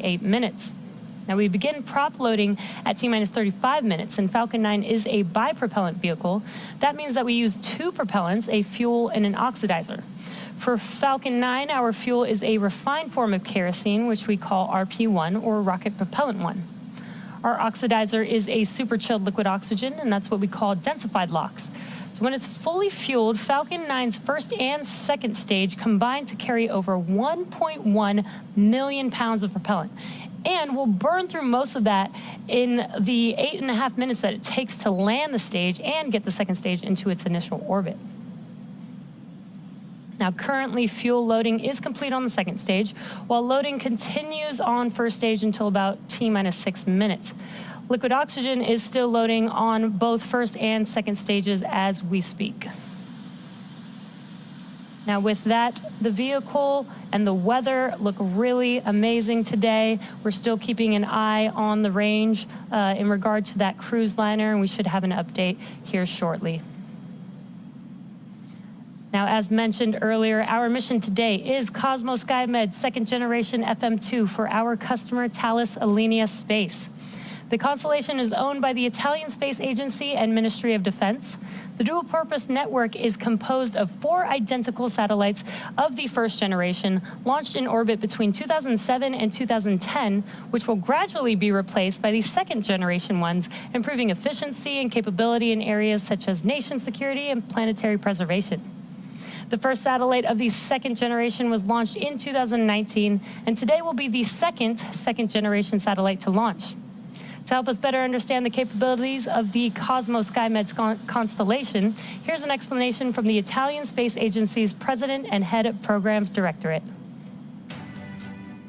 38 minutes. Now we begin prop loading at T-minus 35 minutes, and Falcon 9 is a bipropellant vehicle. That means that we use two propellants, a fuel and an oxidizer. For Falcon 9, our fuel is a refined form of kerosene, which we call RP1, or rocket propellant 1. Our oxidizer is a super chilled liquid oxygen, and that's what we call densified LOX. So when it's fully fueled, Falcon 9's first and second stage combine to carry over 1.1 million pounds of propellant. And we'll burn through most of that in the 8.5 minutes that it takes to land the stage and get the second stage into its initial orbit. Now, currently, fuel loading is complete on the second stage, while loading continues on first stage until about T-minus 6 minutes. Liquid oxygen is still loading on both first and second stages as we speak. Now, with that, the vehicle and the weather look really amazing today. We're still keeping an eye on the range in regard to that cruise liner, and we should have an update here shortly. Now, as mentioned earlier, our mission today is Cosmos SkyMed second generation FM2 for our customer Thales Alenia Space. The constellation is owned by the Italian Space Agency and Ministry of Defense. The dual-purpose network is composed of 4 identical satellites of the first generation, launched in orbit between 2007 and 2010, which will gradually be replaced by the second generation ones, improving efficiency and capability in areas such as nation security and planetary preservation. The first satellite of the second generation was launched in 2019, and today will be the second generation satellite to launch. To help us better understand the capabilities of the Cosmos SkyMed constellation, here's an explanation from the Italian Space Agency's President and Head of Programs Directorate.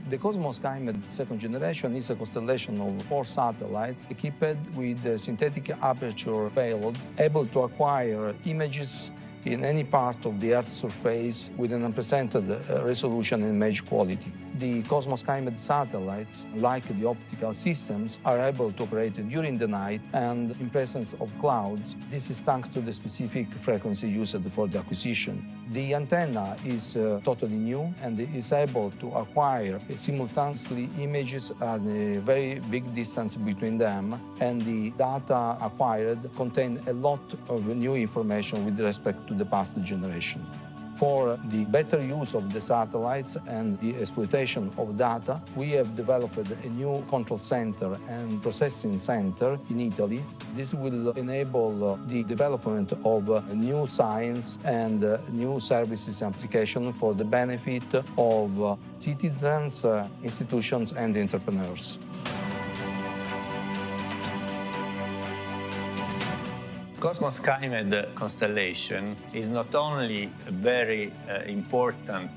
The Cosmos SkyMed second generation is a constellation of 4 satellites equipped with a synthetic aperture payload able to acquire images in any part of the Earth's surface with an unprecedented resolution and image quality. The Cosmos SkyMed satellites, like the optical systems, are able to operate during the night and in presence of clouds. This is thanks to the specific frequency used for the acquisition. The antenna is totally new and is able to acquire simultaneously images at a very big distance between them, and the data acquired contain a lot of new information with respect to the past generation. For the better use of the satellites and the exploitation of data, we have developed a new control center and processing center in Italy. This will enable the development of new science and new services application for the benefit of citizens, institutions, and entrepreneurs. Cosmos SkyMed constellation is not only a very important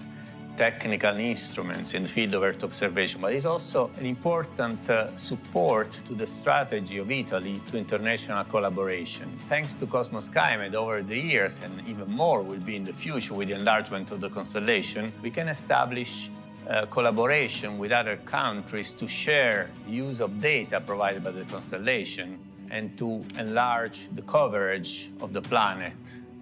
technical instruments in the field of Earth observation, but is also an important support to the strategy of Italy to international collaboration. Thanks to Cosmos SkyMed over the years, and even more will be in the future with the enlargement of the constellation, we can establish collaboration with other countries to share use of data provided by the constellation and to enlarge the coverage of the planet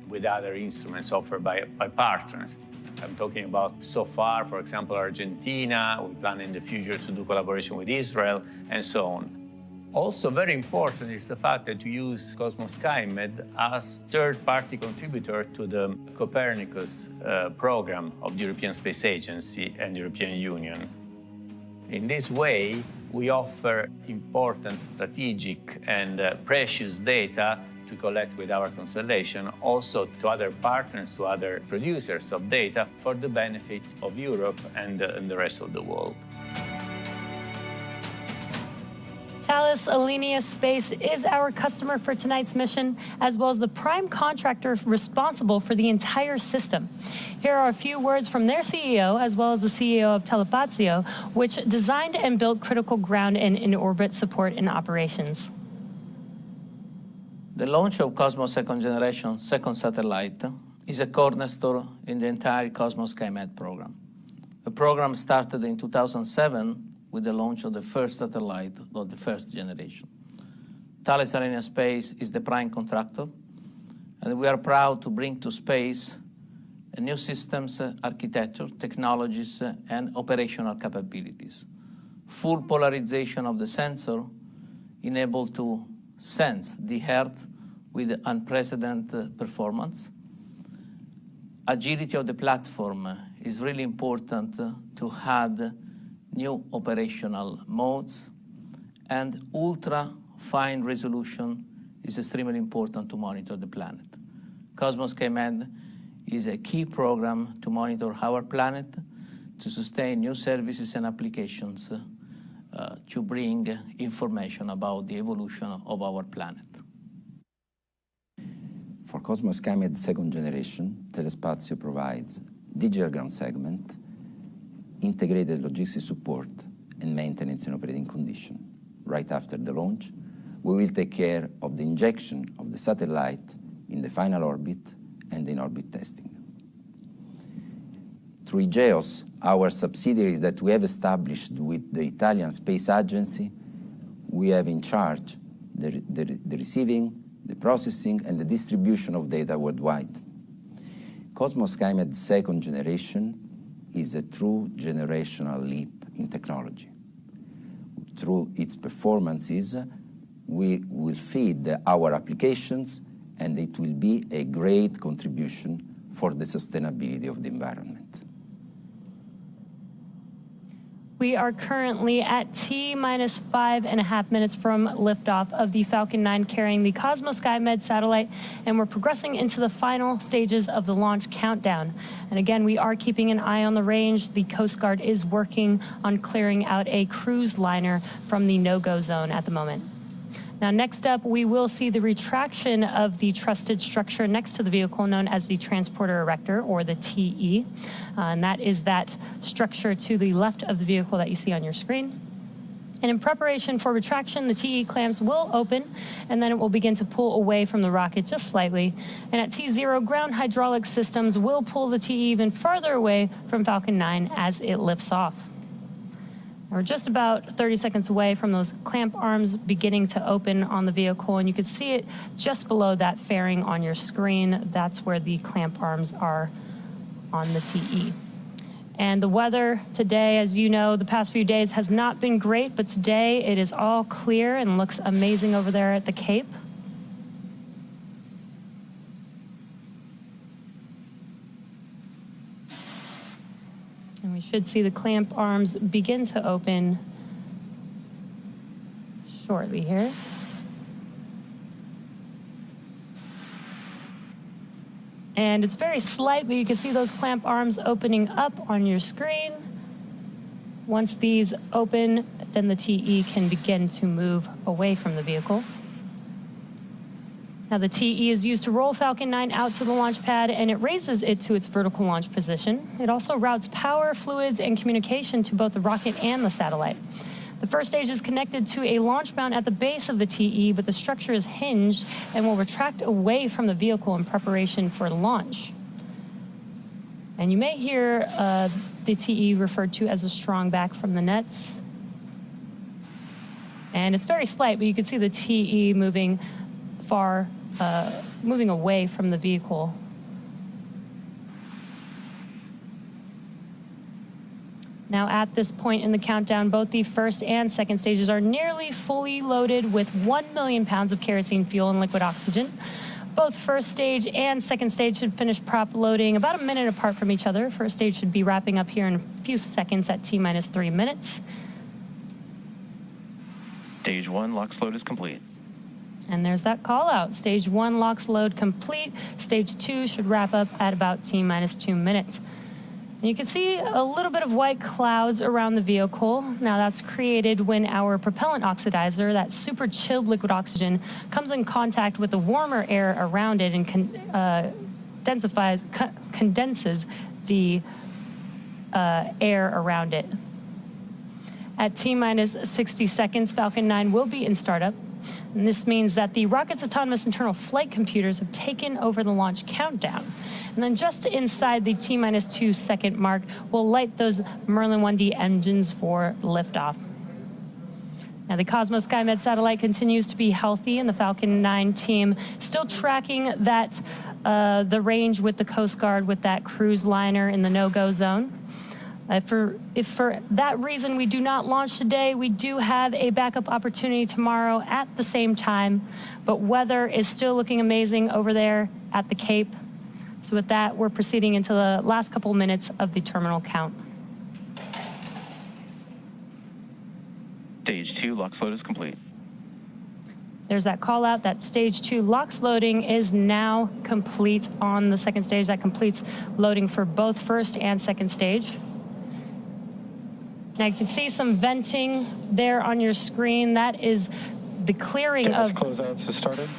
with other instruments offered by partners. I'm talking about so far, for example, Argentina. We plan in the future to do collaboration with Israel, and so on. Also very important is the fact that we use Cosmos SkyMed as third-party contributor to the Copernicus program of the European Space Agency and European Union. In this way, we offer important strategic and precious data to collect with our constellation, also to other partners, to other producers of data for the benefit of Europe and the rest of the world. Thales Alenia Space is our customer for tonight's mission, as well as the prime contractor responsible for the entire system. Here are a few words from their CEO, as well as the CEO of Telespazio, which designed and built critical ground and in-orbit support and operations. The launch of Cosmos second generation second satellite is a cornerstone in the entire Cosmos SkyMed program. The program started in 2007 with the launch of the first satellite of the first generation. Thales Alenia Space is the prime contractor, and we are proud to bring to space new systems, architecture, technologies, and operational capabilities. full polarization of the sensor, enable to sense the Earth with unprecedented performance. Agility of the platform is really important to add new operational modes, and ultra-fine resolution is extremely important to monitor the planet. Cosmos SkyMed is a key program to monitor our planet, to sustain new services and applications, to bring information about the evolution of our planet. For Cosmos SkyMed second generation, Telespazio provides digital ground segment, integrated logistics support, and maintenance in operating condition. Right after the launch, we will take care of the injection of the satellite in the final orbit and in-orbit testing. Through IGEOS, our subsidiaries that we have established with the Italian Space Agency, we have in charge the receiving, the processing, and the distribution of data worldwide. Cosmos SkyMed second generation is a true generational leap in technology. Through its performances, we will feed our applications, and it will be a great contribution for the sustainability of the environment. We are currently at T-minus 5.5 minutes from liftoff of the Falcon 9 carrying the Cosmos SkyMed satellite, and we're progressing into the final stages of the launch countdown. And again, we are keeping an eye on the range. The Coast Guard is working on clearing out a cruise liner from the no-go zone at the moment. Now, next up, we will see the retraction of the trusted structure next to the vehicle known as the Transporter Erector, or the TE. And that is that structure to the left of the vehicle that you see on your screen. And in preparation for retraction, the TE clamps will open, and then it will begin to pull away from the rocket just slightly. And at T0, ground hydraulic systems will pull the TE even further away from Falcon 9 as it lifts off. We're just about 30 seconds away from those clamp arms beginning to open on the vehicle, and you can see it just below that fairing on your screen. That's where the clamp arms are on the TE. And the weather today, as you know, the past few days has not been great, but today it is all clear and looks amazing over there at the Cape. And we should see the clamp arms begin to open shortly here. And it's very slight, but you can see those clamp arms opening up on your screen. Once these open, then the TE can begin to move away from the vehicle. Now, the TE is used to roll Falcon 9 out to the launch pad, and it raises it to its vertical launch position. It also routes power, fluids, and communication to both the rocket and the satellite. The first stage is connected to a launch mount at the base of the TE, but the structure is hinged and will retract away from the vehicle in preparation for launch. And you may hear the TE referred to as a strong back from the nets. And it's very slight, but you can see the TE moving moving away from the vehicle. Now, at this point in the countdown, both the first and second stages are nearly fully loaded with 1 million pounds of kerosene fuel and liquid oxygen. Both first stage and second stage should finish prop loading about a minute apart from each other. First stage should be wrapping up here in a few seconds at T-minus 3 minutes. Stage 1 LOX load is complete. And there's that call out. Stage 1 LOX load complete. Stage 2 should wrap up at about T-minus 2 minutes. And you can see a little bit of white clouds around the vehicle. Now, that's created when our propellant oxidizer, that super chilled liquid oxygen, comes in contact with the warmer air around it and condenses the air around it. At T-minus 60 seconds, Falcon 9 will be in startup. And this means that the rocket's autonomous internal flight computers have taken over the launch countdown. And then just inside the T-minus 2 second mark, we'll light those Merlin 1D engines for liftoff. Now, the Cosmos SkyMed satellite continues to be healthy, and the Falcon 9 team still tracking that the range with the Coast Guard with that cruise liner in the no-go zone. If for that reason we do not launch today, we do have a backup opportunity tomorrow at the same time, but weather is still looking amazing over there at the Cape. So with that, we're proceeding into the last couple minutes of the terminal count. Stage 2 LOX load is complete. There's that call out that stage 2 LOX loading is now complete on the second stage. That completes loading for both first and second stage. Now you can see some venting there on your screen. That is the clearing of Closeouts has started.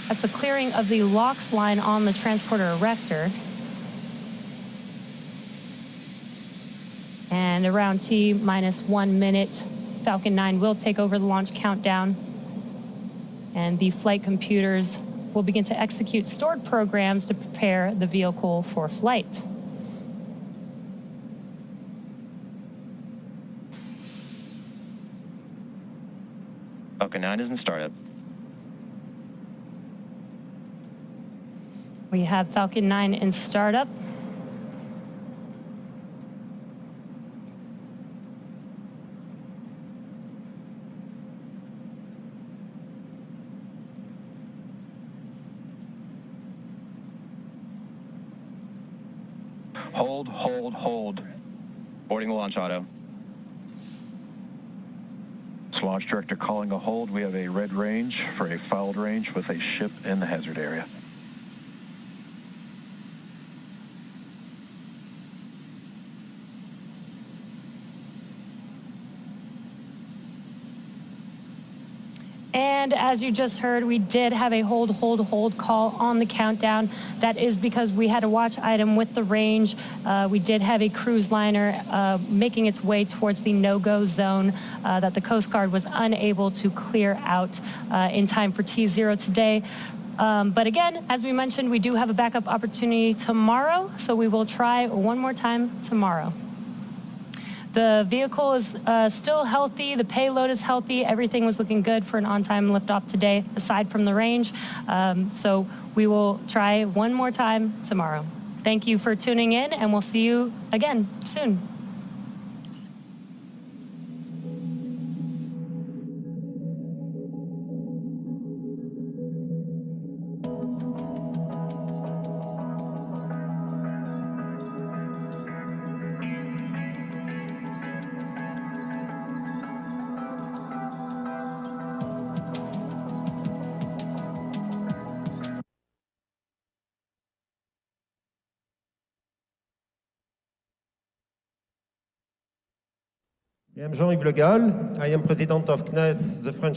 That's the clearing of the LOX line on the transporter erector. And around T minus 1 minute, Falcon 9 will take over the launch countdown. And the flight computers will begin to execute stored programs to prepare the vehicle for flight. Falcon 9 is in startup. We have Falcon 9 in startup. Hold, hold, hold. Boarding the launch auto. Launch director calling a hold. We have a red range for a fouled range with a ship in the hazard area. And as you just heard, we did have a hold call on the countdown. That is because we had a watch item with the range. We did have a cruise liner making its way towards the no-go zone that the Coast Guard was unable to clear out in time for T0 today. But again, as we mentioned, we do have a backup opportunity tomorrow, so we will try one more time tomorrow. The vehicle is still healthy. The payload is healthy. Everything was looking good for an on-time liftoff today, aside from the range. So we will try one more time tomorrow. Thank you for tuning in, and we'll see you again soon. I am Jean-Yves Le Gall. I am president of CNES, the French